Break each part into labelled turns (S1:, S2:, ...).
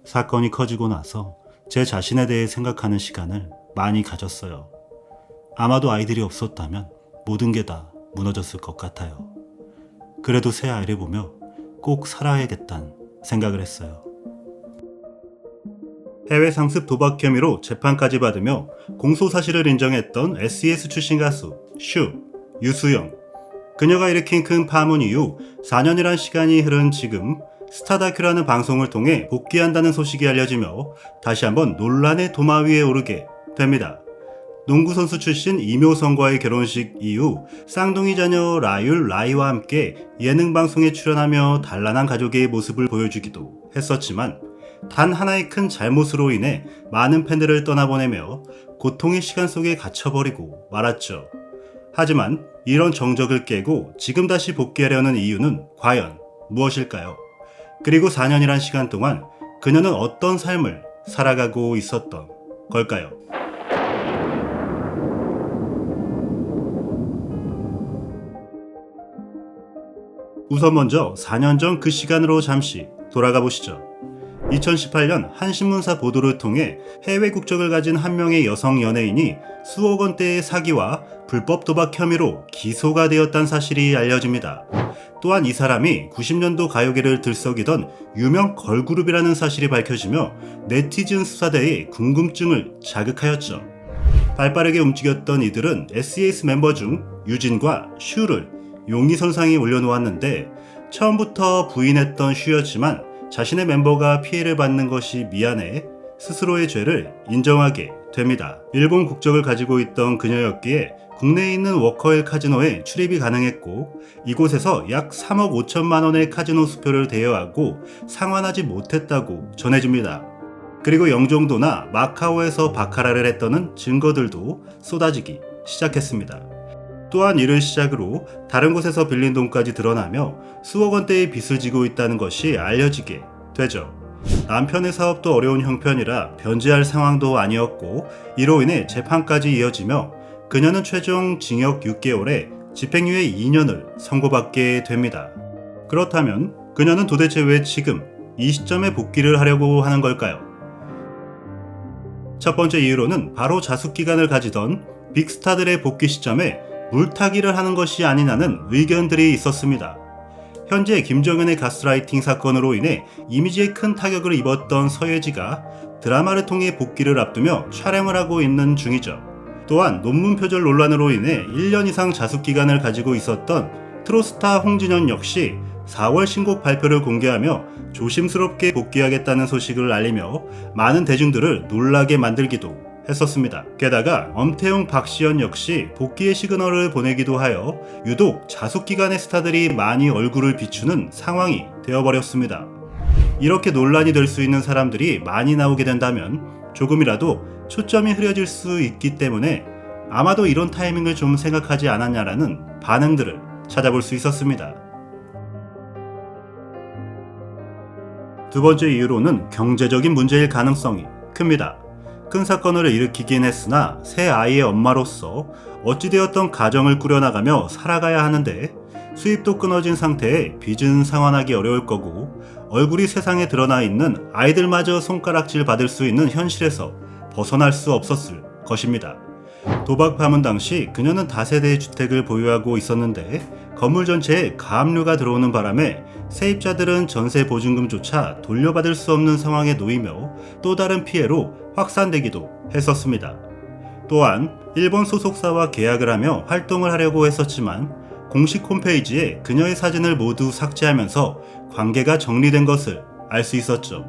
S1: 사건이 커지고 나서 제 자신에 대해 생각하는 시간을 많이 가졌어요. 아마도 아이들이 없었다면 모든 게 다 무너졌을 것 같아요. 그래도 새 아이를 보며 꼭 살아야겠다는 생각을 했어요. 해외 상습 도박 혐의로 재판까지 받으며 공소사실을 인정했던 SES 출신 가수 유수영. 그녀가 일으킨 큰 파문 이후 4년이란 시간이 흐른 지금 스타다큐라는 방송을 통해 복귀한다는 소식이 알려지며 다시 한번 논란의 도마 위에 오르게 됩니다. 농구선수 출신 이묘성과의 결혼식 이후 쌍둥이 자녀 라이와 함께 예능방송에 출연하며 단란한 가족의 모습을 보여주기도 했었지만 단 하나의 큰 잘못으로 인해 많은 팬들을 떠나보내며 고통의 시간 속에 갇혀버리고 말았죠. 하지만 이런 정적을 깨고 지금 다시 복귀하려는 이유는 과연 무엇일까요? 그리고 4년이란 시간 동안 그녀는 어떤 삶을 살아가고 있었던 걸까요? 우선 먼저 4년 전 그 시간으로 잠시 돌아가 보시죠. 2018년 한 신문사 보도를 통해 해외 국적을 가진 한 명의 여성 연예인이 수억 원대의 사기와 불법 도박 혐의로 기소가 되었다는 사실이 알려집니다. 또한 이 사람이 90년도 가요계를 들썩이던 유명 걸그룹이라는 사실이 밝혀지며 네티즌 수사대의 궁금증을 자극하였죠. 발빠르게 움직였던 이들은 SES 멤버 중 유진과 슈를 용의선상에 올려놓았는데 처음부터 부인했던 슈였지만 자신의 멤버가 피해를 받는 것이 미안해 스스로의 죄를 인정하게 됩니다. 일본 국적을 가지고 있던 그녀였기에 국내에 있는 워커힐 카지노에 출입이 가능했고 이곳에서 약 3억 5천만 원의 카지노 수표를 대여하고 상환하지 못했다고 전해집니다. 그리고 영종도나 마카오에서 바카라를 했다는 증거들도 쏟아지기 시작했습니다. 또한 이를 시작으로 다른 곳에서 빌린 돈까지 드러나며 수억 원대의 빚을 지고 있다는 것이 알려지게 되죠. 남편의 사업도 어려운 형편이라 변제할 상황도 아니었고 이로 인해 재판까지 이어지며 그녀는 최종 징역 6개월에 집행유예 2년을 선고받게 됩니다. 그렇다면 그녀는 도대체 왜 지금 이 시점에 복귀를 하려고 하는 걸까요? 첫 번째 이유로는 바로 자숙기간을 가지던 빅스타들의 복귀 시점에 물타기를 하는 것이 아니냐는 의견들이 있었습니다. 현재 김정은의 가스라이팅 사건으로 인해 이미지에 큰 타격을 입었던 서예지가 드라마를 통해 복귀를 앞두며 촬영을 하고 있는 중이죠. 또한 논문 표절 논란으로 인해 1년 이상 자숙기간을 가지고 있었던 트로스타 홍진영 역시 4월 신곡 발표를 공개하며 조심스럽게 복귀하겠다는 소식을 알리며 많은 대중들을 놀라게 만들기도 했었습니다. 게다가 엄태웅, 박시연 역시 복귀의 시그널을 보내기도 하여 유독 자숙기간의 스타들이 많이 얼굴을 비추는 상황이 되어버렸습니다. 이렇게 논란이 될 수 있는 사람들이 많이 나오게 된다면 조금이라도 초점이 흐려질 수 있기 때문에 아마도 이런 타이밍을 좀 생각하지 않았냐라는 반응들을 찾아볼 수 있었습니다. 두 번째 이유로는 경제적인 문제일 가능성이 큽니다. 큰 사건을 일으키긴 했으나 새 아이의 엄마로서 어찌되었던 가정을 꾸려나가며 살아가야 하는데 수입도 끊어진 상태에 빚은 상환하기 어려울 거고 얼굴이 세상에 드러나 있는 아이들마저 손가락질 받을 수 있는 현실에서 벗어날 수 없었을 것입니다. 도박 파문 당시 그녀는 다세대 주택을 보유하고 있었는데 건물 전체에 가압류가 들어오는 바람에 세입자들은 전세 보증금조차 돌려받을 수 없는 상황에 놓이며 또 다른 피해로 확산되기도 했었습니다. 또한 일본 소속사와 계약을 하며 활동을 하려고 했었지만 공식 홈페이지에 그녀의 사진을 모두 삭제하면서 관계가 정리된 것을 알 수 있었죠.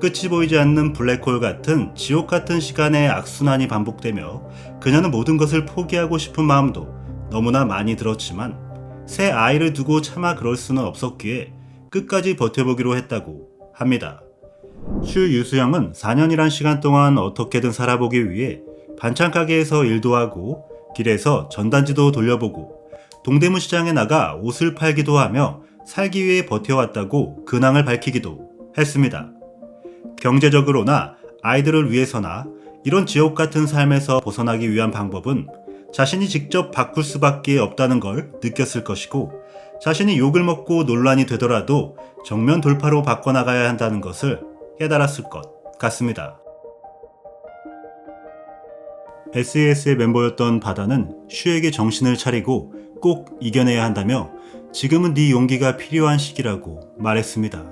S1: 끝이 보이지 않는 블랙홀 같은 지옥 같은 시간의 악순환이 반복되며 그녀는 모든 것을 포기하고 싶은 마음도 너무나 많이 들었지만 새 아이를 두고 차마 그럴 수는 없었기에 끝까지 버텨보기로 했다고 합니다. 유수영은 4년이란 시간 동안 어떻게든 살아보기 위해 반찬 가게에서 일도 하고 길에서 전단지도 돌려보고 동대문 시장에 나가 옷을 팔기도 하며 살기 위해 버텨왔다고 근황을 밝히기도 했습니다. 경제적으로나 아이들을 위해서나 이런 지옥 같은 삶에서 벗어나기 위한 방법은 자신이 직접 바꿀 수밖에 없다는 걸 느꼈을 것이고 자신이 욕을 먹고 논란이 되더라도 정면 돌파로 바꿔나가야 한다는 것을 깨달았을 것 같습니다. SES의 멤버였던 바다는 슈에게 정신을 차리고 꼭 이겨내야 한다며 지금은 네 용기가 필요한 시기라고 말했습니다.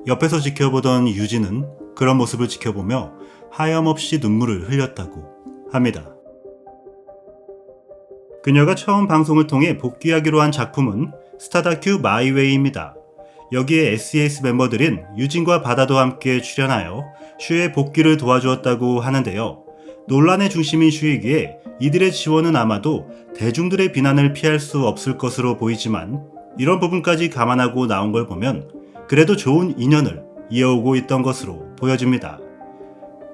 S1: 옆에서 지켜보던 유진은 그런 모습을 지켜보며 하염없이 눈물을 흘렸다고 합니다. 그녀가 처음 방송을 통해 복귀하기로 한 작품은 스타다큐 마이웨이입니다. 여기에 SES 멤버들인 유진과 바다도 함께 출연하여 슈의 복귀를 도와주었다고 하는데요. 논란의 중심인 슈이기에 이들의 지원은 아마도 대중들의 비난을 피할 수 없을 것으로 보이지만 이런 부분까지 감안하고 나온 걸 보면 그래도 좋은 인연을 이어오고 있던 것으로 보여집니다.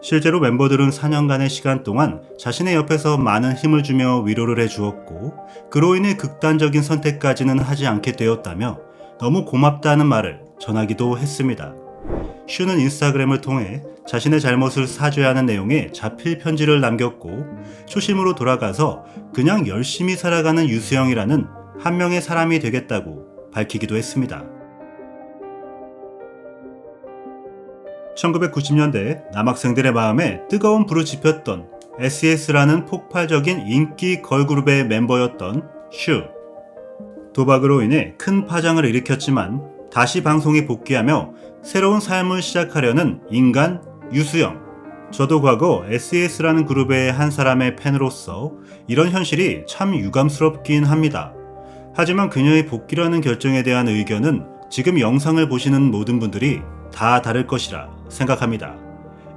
S1: 실제로 멤버들은 4년간의 시간 동안 자신의 옆에서 많은 힘을 주며 위로를 해주었고 그로 인해 극단적인 선택까지는 하지 않게 되었다며 너무 고맙다는 말을 전하기도 했습니다. 슈는 인스타그램을 통해 자신의 잘못을 사죄하는 내용의 자필 편지를 남겼고 초심으로 돌아가서 그냥 열심히 살아가는 유수영이라는 한 명의 사람이 되겠다고 밝히기도 했습니다. 1990년대 남학생들의 마음에 뜨거운 불을 지폈던 SES라는 폭발적인 인기 걸그룹의 멤버였던 슈. 도박으로 인해 큰 파장을 일으켰지만 다시 방송에 복귀하며 새로운 삶을 시작하려는 인간 유수영. 저도 과거 SES라는 그룹의 한 사람의 팬으로서 이런 현실이 참 유감스럽긴 합니다. 하지만 그녀의 복귀라는 결정에 대한 의견은 지금 영상을 보시는 모든 분들이 다 다를 것이라 생각합니다.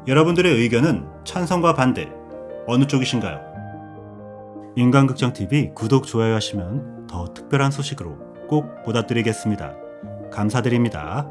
S1: 여러분들의 의견은 찬성과 반대 어느 쪽이신가요? 인간극장TV 구독, 좋아요 하시면 더 특별한 소식으로 꼭 보답드리겠습니다. 감사드립니다.